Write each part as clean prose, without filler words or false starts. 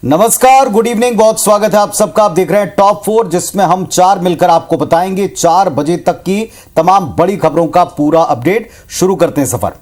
नमस्कार, good evening, बहुत स्वागत है आप सबका। आप देख रहे हैं टॉप 4, जिसमें हम 4 मिलकर आपको बताएंगे 4 बजे तक की तमाम बड़ी खबरों का पूरा अपडेट। शुरू करते हैं सफर।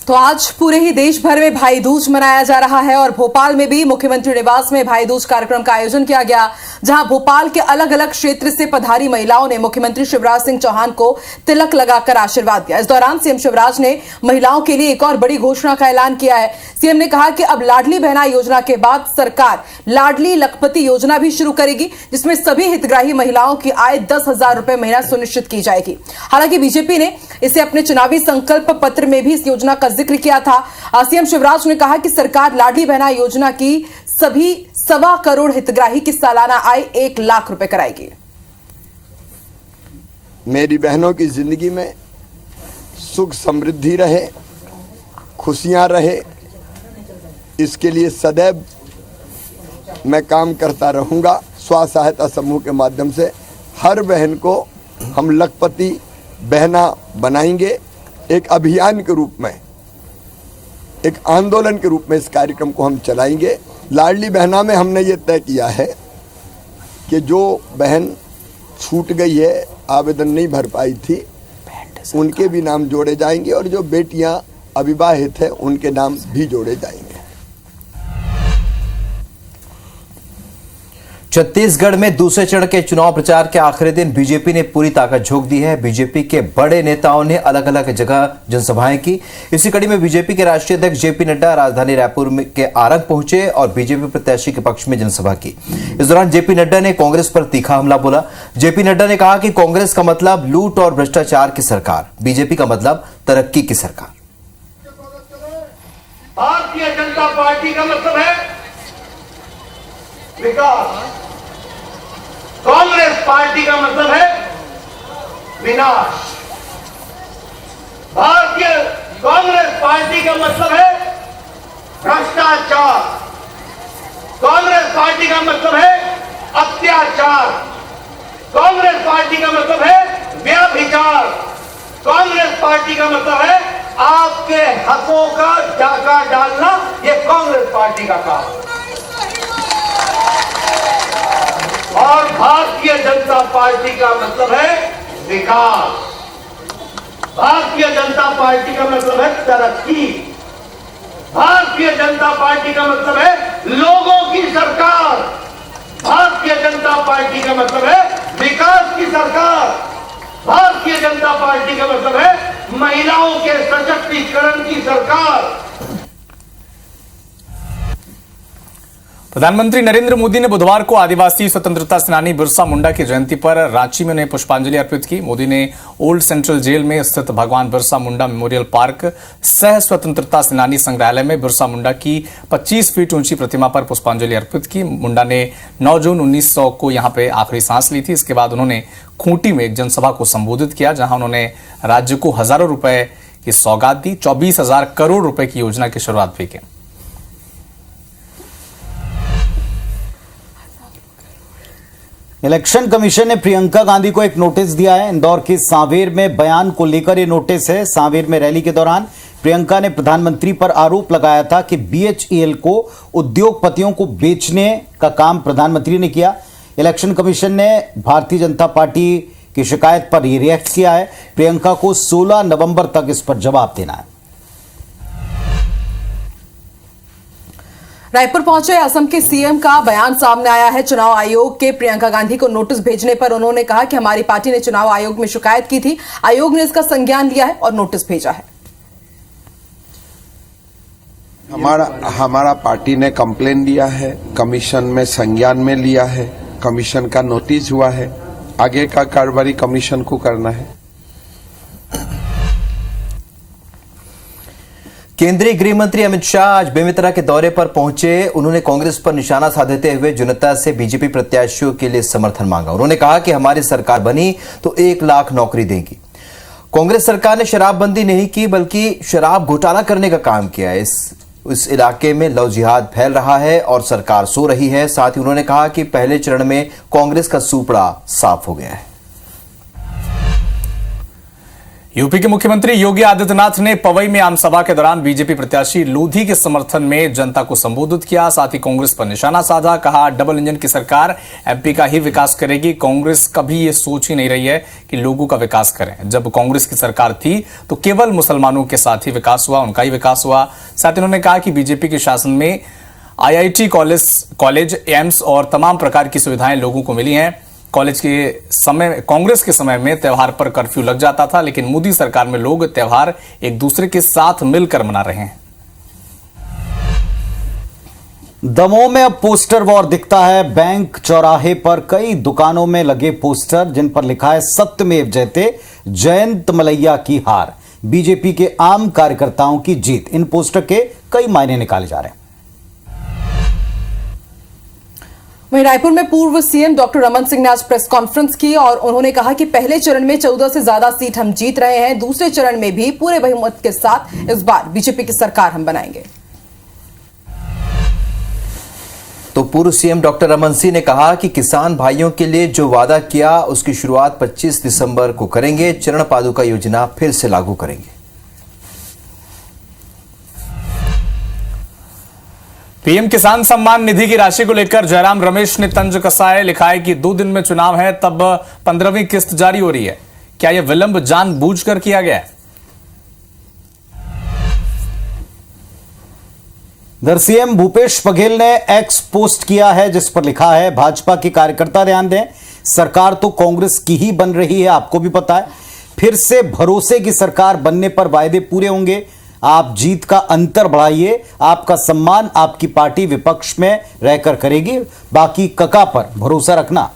तो आज पूरे ही देश भर में भाई दूज मनाया जा रहा है और भोपाल में भी मुख्यमंत्री निवास में भाई दूज कार्यक्रम का आयोजन किया गया, जहां भोपाल के अलग अलग क्षेत्र से पधारी महिलाओं ने मुख्यमंत्री शिवराज सिंह चौहान को तिलक लगाकर आशीर्वाद दिया। इस दौरान सीएम शिवराज ने महिलाओं के लिए एक और बड़ी घोषणा का ऐलान किया है। सीएम ने कहा कि अब लाडली बहना योजना के बाद सरकार लाडली लखपति योजना भी शुरू करेगी, जिसमें सभी हितग्राही महिलाओं की आय 10,000 रुपए महीना सुनिश्चित की जाएगी। हालांकि बीजेपी ने इसे अपने चुनावी संकल्प पत्र में भी इस योजना का जिक्र किया था। सीएम शिवराज ने कहा कि सरकार लाडली बहना योजना की सभी 1.25 करोड़ हितग्राही की सालाना आय 1 लाख रुपए कराएगी। मेरी बहनों की जिंदगी में सुख समृद्धि रहे, खुशियां रहे, इसके लिए सदैव मैं काम करता रहूंगा। स्व सहायता समूह के माध्यम से हर बहन को हम लखपति बहना बनाएंगे। एक अभियान के रूप में, एक आंदोलन के रूप में इस कार्यक्रम को हम चलाएंगे। लाडली बहना में हमने ये तय किया है कि जो बहन छूट गई है, आवेदन नहीं भर पाई थी, उनके भी नाम जोड़े जाएंगे और जो बेटियां अविवाहित हैं उनके नाम भी जोड़े जाएंगे। छत्तीसगढ़ में दूसरे चरण के चुनाव प्रचार के आखिरी दिन बीजेपी ने पूरी ताकत झोंक दी है। बीजेपी के बड़े नेताओं ने अलग अलग जगह जनसभाएं की। इसी कड़ी में बीजेपी के राष्ट्रीय अध्यक्ष जेपी नड्डा राजधानी रायपुर के आरंग पहुंचे और बीजेपी प्रत्याशी के पक्ष में जनसभा की। इस दौरान जेपी नड्डा ने कांग्रेस पर तीखा हमला बोला। जेपी नड्डा ने कहा कि कांग्रेस का मतलब लूट और भ्रष्टाचार की सरकार, बीजेपी का मतलब तरक्की की सरकार। भारतीय जनता पार्टी का मतलब है विकास, कांग्रेस पार्टी का मतलब है विनाश। भारतीय कांग्रेस पार्टी का मतलब है भ्रष्टाचार, कांग्रेस पार्टी का मतलब है अत्याचार, कांग्रेस पार्टी का मतलब है व्यभिचार, कांग्रेस पार्टी का मतलब है आपके हकों का डाका डालना। यह कांग्रेस पार्टी का काम है। और भारतीय जनता पार्टी का मतलब है विकास, भारतीय जनता पार्टी का मतलब है तरक्की, भारतीय जनता पार्टी का मतलब है लोगों की सरकार, भारतीय जनता पार्टी का मतलब है विकास की सरकार, भारतीय जनता पार्टी का मतलब है महिलाओं के सशक्तिकरण की सरकार। प्रधानमंत्री नरेंद्र मोदी ने बुधवार को आदिवासी स्वतंत्रता सेनानी बिरसा मुंडा की जयंती पर रांची में उन्हें पुष्पांजलि अर्पित की। मोदी ने ओल्ड सेंट्रल जेल में स्थित भगवान बिरसा मुंडा मेमोरियल पार्क सह स्वतंत्रता सेनानी संग्रहालय में बिरसा मुंडा की 25 फीट ऊंची प्रतिमा पर पुष्पांजलि अर्पित की। मुंडा ने 9 जून 1900 को यहां पे आखिरी सांस ली थी। इसके बाद उन्होंने खूंटी में एक जनसभा को संबोधित किया, जहां उन्होंने राज्य को हजारों रुपए की सौगात दी। 24,000 करोड़ रुपए की योजना की शुरुआत भी की। इलेक्शन कमीशन ने प्रियंका गांधी को एक नोटिस दिया है। इंदौर के सांवेर में बयान को लेकर यह नोटिस है। सांवेर में रैली के दौरान प्रियंका ने प्रधानमंत्री पर आरोप लगाया था कि बीएचईएल को उद्योगपतियों को बेचने का काम प्रधानमंत्री ने किया। इलेक्शन कमीशन ने भारतीय जनता पार्टी की शिकायत पर यह रिएक्ट किया है। प्रियंका को 16 नवंबर तक इस पर जवाब देना है। रायपुर पहुंचे असम के सीएम का बयान सामने आया है। चुनाव आयोग के प्रियंका गांधी को नोटिस भेजने पर उन्होंने कहा कि हमारी पार्टी ने चुनाव आयोग में शिकायत की थी, आयोग ने इसका संज्ञान लिया है और नोटिस भेजा है। हमारा पार्टी ने कंप्लेन दिया है, कमीशन में संज्ञान में लिया है, कमीशन का नोटिस हुआ है, आगे का कार्रवाई कमीशन को करना है। केंद्रीय गृह मंत्री अमित शाह आज बेमेतरा के दौरे पर पहुंचे। उन्होंने कांग्रेस पर निशाना साधते हुए जनता से बीजेपी प्रत्याशियों के लिए समर्थन मांगा। उन्होंने कहा कि हमारी सरकार बनी तो 1 लाख नौकरी देगी। कांग्रेस सरकार ने शराबबंदी नहीं की, बल्कि शराब घोटाला करने का काम किया है। इस इलाके में लव जिहाद फैल रहा है और सरकार सो रही है। साथ ही उन्होंने कहा कि पहले चरण में कांग्रेस का सूपड़ा साफ हो गया है। यूपी के मुख्यमंत्री योगी आदित्यनाथ ने पवई में आमसभा के दौरान बीजेपी प्रत्याशी लोधी के समर्थन में जनता को संबोधित किया। साथ ही कांग्रेस पर निशाना साधा। कहा, डबल इंजन की सरकार एमपी का ही विकास करेगी। कांग्रेस कभी ये सोच ही नहीं रही है कि लोगों का विकास करें। जब कांग्रेस की सरकार थी तो केवल मुसलमानों के साथ ही विकास हुआ, उनका ही विकास हुआ। साथ ही उन्होंने कहा कि बीजेपी के शासन में IIT कॉलेज, एम्स और तमाम प्रकार की सुविधाएं लोगों को मिली हैं। कांग्रेस के समय में त्योहार पर कर्फ्यू लग जाता था, लेकिन मोदी सरकार में लोग त्योहार एक दूसरे के साथ मिलकर मना रहे हैं। दमोह में अब पोस्टर वॉर दिखता है। बैंक चौराहे पर कई दुकानों में लगे पोस्टर जिन पर लिखा है सत्यमेव जयते, जयंत मलैया की हार, बीजेपी के आम कार्यकर्ताओं की जीत। इन पोस्टर के कई मायने निकाले जा रहे हैं। वहीं रायपुर में पूर्व सीएम डॉक्टर रमन सिंह ने आज प्रेस कॉन्फ्रेंस की और उन्होंने कहा कि पहले चरण में 14 से ज्यादा सीट हम जीत रहे हैं। दूसरे चरण में भी पूरे बहुमत के साथ इस बार बीजेपी की सरकार हम बनाएंगे। तो पूर्व सीएम डॉक्टर रमन सिंह ने कहा कि किसान भाइयों के लिए जो वादा किया उसकी शुरुआत 25 दिसंबर को करेंगे। चरण पादुका योजना फिर से लागू करेंगे। पीएम किसान सम्मान निधि की राशि को लेकर जयराम रमेश ने तंज कसा है। लिखा है कि 2 दिन में चुनाव है, तब 15वीं किस्त जारी हो रही है। क्या यह विलंब जानबूझकर किया गया है? इधर सीएम भूपेश बघेल ने एक्स पोस्ट किया है जिस पर लिखा है, भाजपा के कार्यकर्ता ध्यान दें, सरकार तो कांग्रेस की ही बन रही है, आपको भी पता है। फिर से भरोसे की सरकार बनने पर वायदे पूरे होंगे। आप जीत का अंतर बढ़ाइए, आपका सम्मान आपकी पार्टी विपक्ष में रहकर करेगी, बाकी कका पर भरोसा रखना।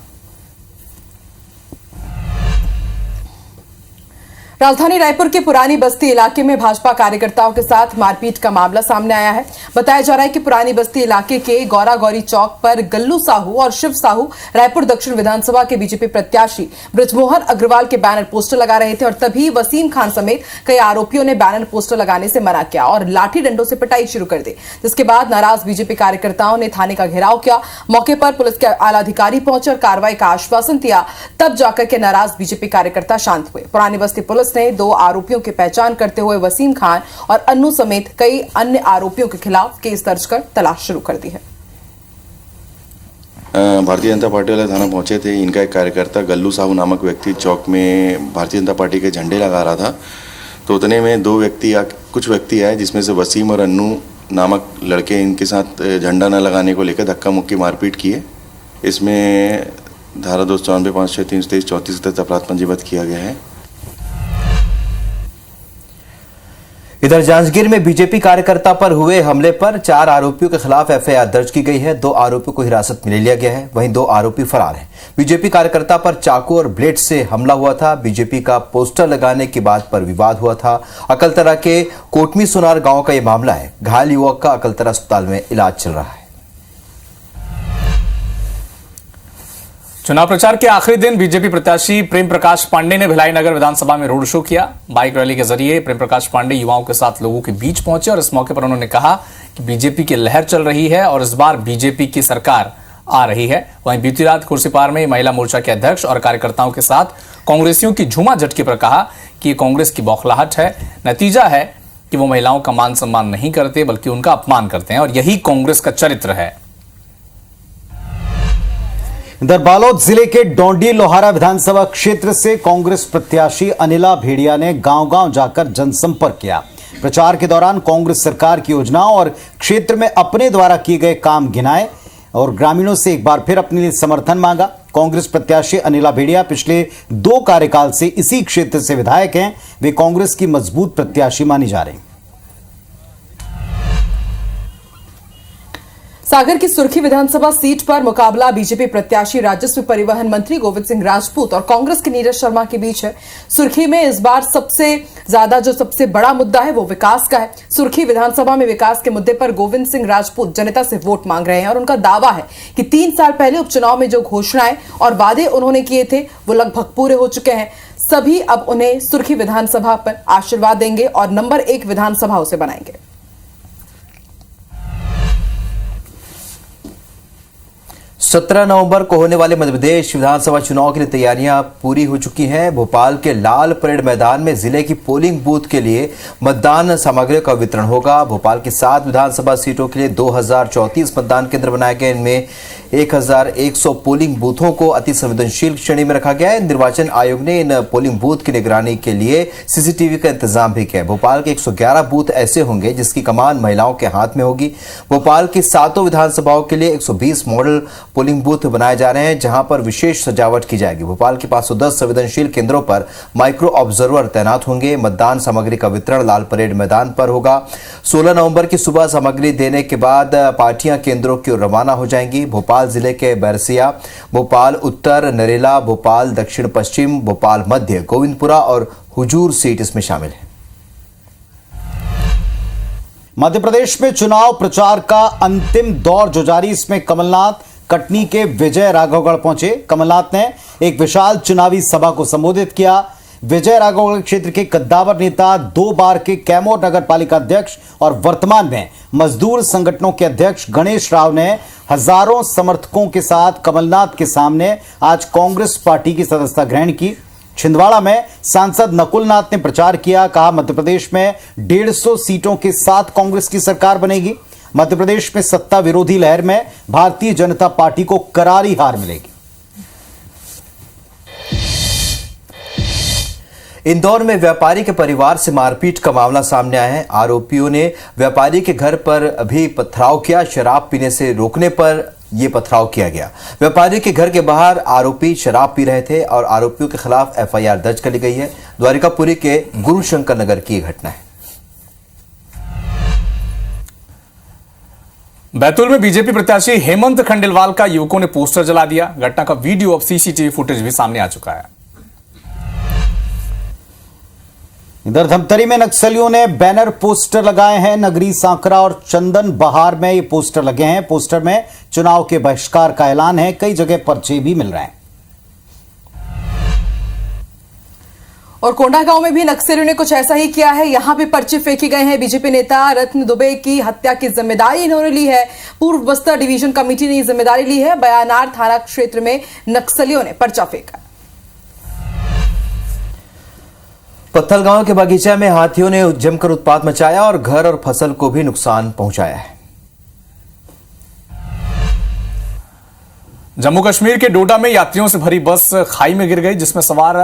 राजधानी रायपुर के पुरानी बस्ती इलाके में भाजपा कार्यकर्ताओं के साथ मारपीट का मामला सामने आया है। बताया जा रहा है कि पुरानी बस्ती इलाके के गौरा गौरी चौक पर गल्लू साहू और शिव साहू रायपुर दक्षिण विधानसभा के बीजेपी प्रत्याशी ब्रजमोहन अग्रवाल के बैनर पोस्टर लगा रहे थे और तभी वसीम खान समेत कई आरोपियों ने बैनर पोस्टर लगाने से मना किया और लाठी डंडों से पिटाई शुरू कर दी, जिसके बाद नाराज बीजेपी कार्यकर्ताओं ने थाने का घेराव किया। मौके पर पुलिस के आला अधिकारी पहुंचकर कार्रवाई का आश्वासन दिया, तब जाकर के नाराज बीजेपी कार्यकर्ता शांत हुए। पुरानी बस्ती पुलिस ने 2 आरोपियों की पहचान करते हुए वसीम खान और अन्नू समेत कई अन्य आरोपियों के खिलाफ केस दर्ज कर तलाश शुरू कर दी है। भारतीय जनता पार्टी वाले थाना पहुंचे थे। इनका एक कार्यकर्ता गल्लू साहू नामक व्यक्ति चौक में भारतीय जनता पार्टी के झंडे लगा रहा था, तो उतने में कुछ व्यक्ति आए जिसमें से वसीम और अन्नू नामक लड़के इनके साथ झंडा न लगाने को लेकर धक्का मुक्की मारपीट किए। इसमें धारा 294, 506, 323, 34 के तहत अपराध पंजीबद्ध किया गया है। इधर जांजगीर में बीजेपी कार्यकर्ता पर हुए हमले पर 4 आरोपियों के खिलाफ एफआईआर दर्ज की गई है। 2 आरोपियों को हिरासत में ले लिया गया है, वहीं 2 आरोपी फरार हैं। बीजेपी कार्यकर्ता पर चाकू और ब्लेड से हमला हुआ था। बीजेपी का पोस्टर लगाने की बात पर विवाद हुआ था। अकलतरा के कोटमी सोनार गांव का यह मामला है। घायल युवक का अकलतरा अस्पताल में इलाज चल रहा है। चुनाव प्रचार के आखिरी दिन बीजेपी प्रत्याशी प्रेम प्रकाश पांडे ने भिलाई नगर विधानसभा में रोड शो किया। बाइक रैली के जरिए प्रेम प्रकाश पांडे युवाओं के साथ लोगों के बीच पहुंचे और इस मौके पर उन्होंने कहा कि बीजेपी की लहर चल रही है और इस बार बीजेपी की सरकार आ रही है। वहीं बीती रात खुर्सीपार में महिला मोर्चा के अध्यक्ष और कार्यकर्ताओं के साथ कांग्रेसियों की झूमा झटके पर कहा कि ये कांग्रेस की बौखलाहट है। नतीजा है कि वो महिलाओं का मान सम्मान नहीं करते बल्कि उनका अपमान करते हैं और यही कांग्रेस का चरित्र है। इधर बालोद जिले के डोंडी लोहारा विधानसभा क्षेत्र से कांग्रेस प्रत्याशी अनिला भेड़िया ने गांव-गांव जाकर जनसंपर्क किया। प्रचार के दौरान कांग्रेस सरकार की योजनाओं और क्षेत्र में अपने द्वारा किए गए काम गिनाए और ग्रामीणों से एक बार फिर अपने लिए समर्थन मांगा। कांग्रेस प्रत्याशी अनिला भेड़िया पिछले 2 कार्यकाल से इसी क्षेत्र से विधायक हैं। वे कांग्रेस की मजबूत प्रत्याशी मानी जा रही। सागर की सुर्खी विधानसभा सीट पर मुकाबला बीजेपी प्रत्याशी राजस्व परिवहन मंत्री गोविंद सिंह राजपूत और कांग्रेस के नीरज शर्मा के बीच है। सुर्खी में इस बार सबसे बड़ा मुद्दा है वो विकास का है। सुर्खी विधानसभा में विकास के मुद्दे पर गोविंद सिंह राजपूत जनता से वोट मांग रहे हैं और उनका दावा है कि 3 साल पहले उपचुनाव में जो घोषणाएं और वादे उन्होंने किए थे वो लगभग पूरे हो चुके हैं। सभी अब उन्हें सुर्खी विधानसभा पर आशीर्वाद देंगे और नंबर 1 विधानसभा उसे बनाएंगे। 17 नवंबर को होने वाले मध्य प्रदेश विधानसभा चुनाव के लिए तैयारियां पूरी हो चुकी हैं। भोपाल के लाल परेड मैदान में जिले की पोलिंग बूथ के लिए मतदान सामग्रियों का वितरण होगा। भोपाल की 7 विधानसभा सीटों के लिए 2034 मतदान केंद्र बनाए गए। इनमें 1100 पोलिंग बूथों को अति संवेदनशील श्रेणी में रखा गया है। निर्वाचन आयोग ने इन पोलिंग बूथ की निगरानी के लिए सीसीटीवी का इंतजाम भी किया है। भोपाल के 111 बूथ ऐसे होंगे जिसकी कमान महिलाओं के हाथ में होगी। भोपाल की 7 विधानसभाओं के लिए 120 मॉडल पोलिंग बूथ बनाए जा रहे हैं, जहां पर विशेष सजावट की जाएगी। भोपाल के 510 संवेदनशील केंद्रों पर माइक्रो ऑब्जर्वर तैनात होंगे। मतदान सामग्री का वितरण लाल परेड मैदान पर होगा। 16 नवंबर की सुबह सामग्री देने के बाद पार्टियां केंद्रों की ओर रवाना हो जाएंगी। भोपाल जिले के बैरसिया, भोपाल उत्तर, नरेला, भोपाल दक्षिण पश्चिम, भोपाल मध्य, गोविंदपुरा और हुजूर सीट इसमें शामिल है। मध्य प्रदेश में चुनाव प्रचार का अंतिम दौर जो जारी, इसमें कमलनाथ कटनी के विजय राघवगढ़ पहुंचे। कमलनाथ ने एक विशाल चुनावी सभा को संबोधित किया। विजय राघवगढ़ क्षेत्र के कद्दावर नेता, 2 बार के कैमूर नगर पालिका अध्यक्ष और वर्तमान में मजदूर संगठनों के अध्यक्ष गणेश राव ने हजारों समर्थकों के साथ कमलनाथ के सामने आज कांग्रेस पार्टी की सदस्यता ग्रहण की। छिंदवाड़ा में सांसद नकुल नाथ ने प्रचार किया। कहा, मध्य प्रदेश में 150 सीटों के साथ कांग्रेस की सरकार बनेगी। मध्य प्रदेश में सत्ता विरोधी लहर में भारतीय जनता पार्टी को करारी हार मिलेगी। इंदौर में व्यापारी के परिवार से मारपीट का मामला सामने आया है। आरोपियों ने व्यापारी के घर पर भी पथराव किया। शराब पीने से रोकने पर यह पथराव किया गया। व्यापारी के घर के बाहर आरोपी शराब पी रहे थे और आरोपियों के खिलाफ एफआईआर दर्ज कर ली गई है। द्वारिकापुरी के गुरुशंकर नगर की घटना है। बैतूल में बीजेपी प्रत्याशी हेमंत खंडेलवाल का युवकों ने पोस्टर जला दिया। घटना का वीडियो अब सीसीटीवी फुटेज भी सामने आ चुका है। इधर धमतरी में नक्सलियों ने बैनर पोस्टर लगाए हैं। नगरी सांकरा और चंदन बहार में ये पोस्टर लगे हैं। पोस्टर में चुनाव के बहिष्कार का ऐलान है। कई जगह पर्चे भी मिल रहे हैं। और कोंडागांव में भी नक्सलियों ने कुछ ऐसा ही किया है। यहां पे पर्चे फेंके गए हैं। बीजेपी नेता रत्न दुबे की हत्या की जिम्मेदारी इन्होंने ली है। पूर्व बस्तर डिवीजन कमेटी ने जिम्मेदारी ली है। बयानार थाना क्षेत्र में नक्सलियों ने पर्चा फेंका। पत्थलगांव के बगीचा में हाथियों ने जमकर उत्पात मचाया और घर और फसल को भी नुकसान पहुंचाया है। जम्मू कश्मीर के डोडा में यात्रियों से भरी बस खाई में गिर गई, जिसमें सवार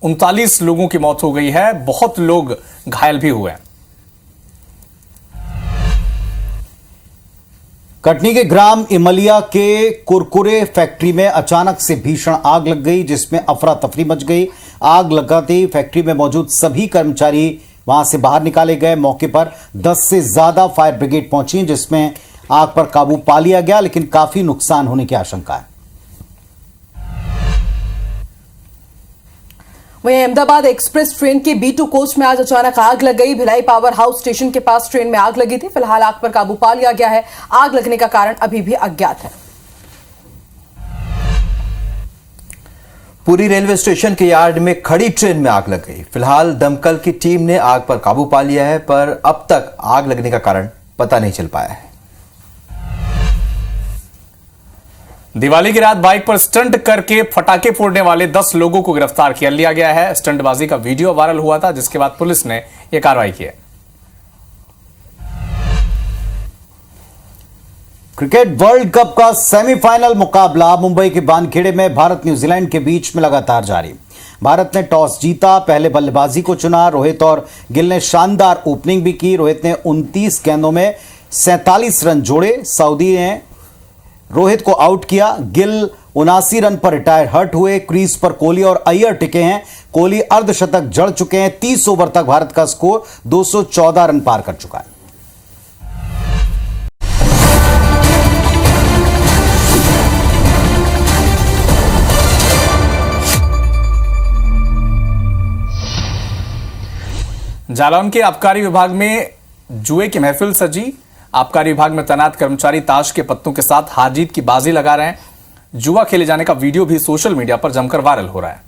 39 लोगों की मौत हो गई है। बहुत लोग घायल भी हुए हैं। कटनी के ग्राम इमलिया के कुरकुरे फैक्ट्री में अचानक से भीषण आग लग गई, जिसमें अफरा तफरी मच गई। आग लगाते ही फैक्ट्री में मौजूद सभी कर्मचारी वहां से बाहर निकाले गए। मौके पर 10 से ज्यादा फायर ब्रिगेड पहुंची, जिसमें आग पर काबू पा लिया गया, लेकिन काफी नुकसान होने की आशंका है। वहीं अहमदाबाद एक्सप्रेस ट्रेन के B2 कोच में आज अचानक आग लग गई। भिलाई पावर हाउस स्टेशन के पास ट्रेन में आग लगी थी। फिलहाल आग पर काबू पा लिया गया है। आग लगने का कारण अभी भी अज्ञात है। पुरी रेलवे स्टेशन के यार्ड में खड़ी ट्रेन में आग लग गई। फिलहाल दमकल की टीम ने आग पर काबू पा लिया है, पर अब तक आग लगने का कारण पता नहीं चल पाया है। दिवाली की रात बाइक पर स्टंट करके पटाखे फोड़ने वाले 10 लोगों को गिरफ्तार कर लिया गया है। स्टंटबाजी का वीडियो वायरल हुआ था, जिसके बाद पुलिस ने यह कार्रवाई की है। क्रिकेट वर्ल्ड कप का सेमीफाइनल मुकाबला मुंबई के वानखेड़े में भारत न्यूजीलैंड के बीच में लगातार जारी। भारत ने टॉस जीता, पहले बल्लेबाजी को चुना। रोहित और गिल ने शानदार ओपनिंग भी की। रोहित ने 29 गेंदों में 47 रन जोड़े। सऊदी ने रोहित को आउट किया। गिल 79 रन पर रिटायर हर्ट हुए। क्रीज पर कोहली और अय्यर टिके हैं। कोहली अर्धशतक जड़ चुके हैं। 30 ओवर तक भारत का स्कोर 214 रन पार कर चुका है। जालौन के आबकारी विभाग में जुए की महफिल सजी। आबकारी विभाग में तैनात कर्मचारी ताश के पत्तों के साथ हार जीत की बाजी लगा रहे हैं। जुआ खेले जाने का वीडियो भी सोशल मीडिया पर जमकर वायरल हो रहा है।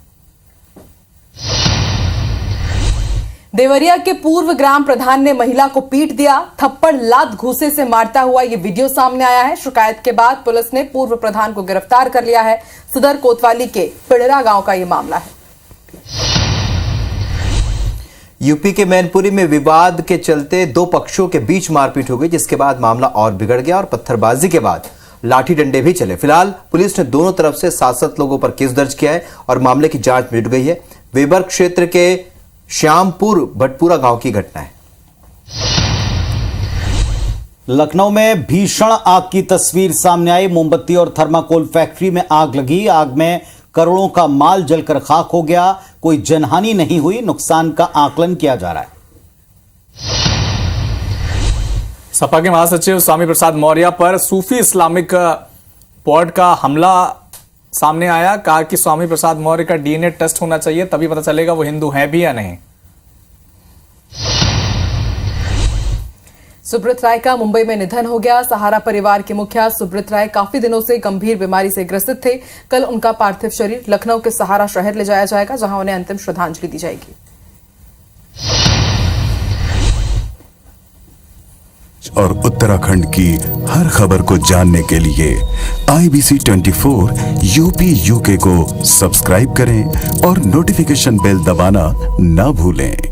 देवरिया के पूर्व ग्राम प्रधान ने महिला को पीट दिया। थप्पड़ लात घूसे से मारता हुआ ये वीडियो सामने आया है। शिकायत के बाद पुलिस ने पूर्व प्रधान को गिरफ्तार कर लिया है। सदर कोतवाली के पिड़रा गांव का ये मामला है। यूपी के मैनपुरी में विवाद के चलते दो पक्षों के बीच मारपीट हो गई, जिसके बाद मामला और बिगड़ गया और पत्थरबाजी के बाद लाठी डंडे भी चले। फिलहाल पुलिस ने दोनों तरफ से 7 लोगों पर केस दर्ज किया है और मामले की जांच में जुट गई है। वेबर क्षेत्र के श्यामपुर भटपुरा गांव की घटना है। लखनऊ में भीषण आग की तस्वीर सामने आई। मोमबत्ती और थर्माकोल फैक्ट्री में आग लगी। आग में करोड़ों का माल जलकर खाक हो गया। कोई जनहानि नहीं हुई। नुकसान का आकलन किया जा रहा है। सपा के महासचिव स्वामी प्रसाद मौर्य पर सूफी इस्लामिक पॉड का हमला सामने आया। कहा कि स्वामी प्रसाद मौर्य का डीएनए टेस्ट होना चाहिए, तभी पता चलेगा वो हिंदू है भी या नहीं। सुब्रत राय का मुंबई में निधन हो गया। सहारा परिवार के मुखिया सुब्रत राय काफी दिनों से गंभीर बीमारी से ग्रसित थे। कल उनका पार्थिव शरीर लखनऊ के सहारा शहर ले जाया जाएगा, जहां उन्हें अंतिम श्रद्धांजलि दी जाएगी। और उत्तराखंड की हर खबर को जानने के लिए IBC 24 UP UK को सब्सक्राइब करें और नोटिफिकेशन बेल दबाना ना भूलें।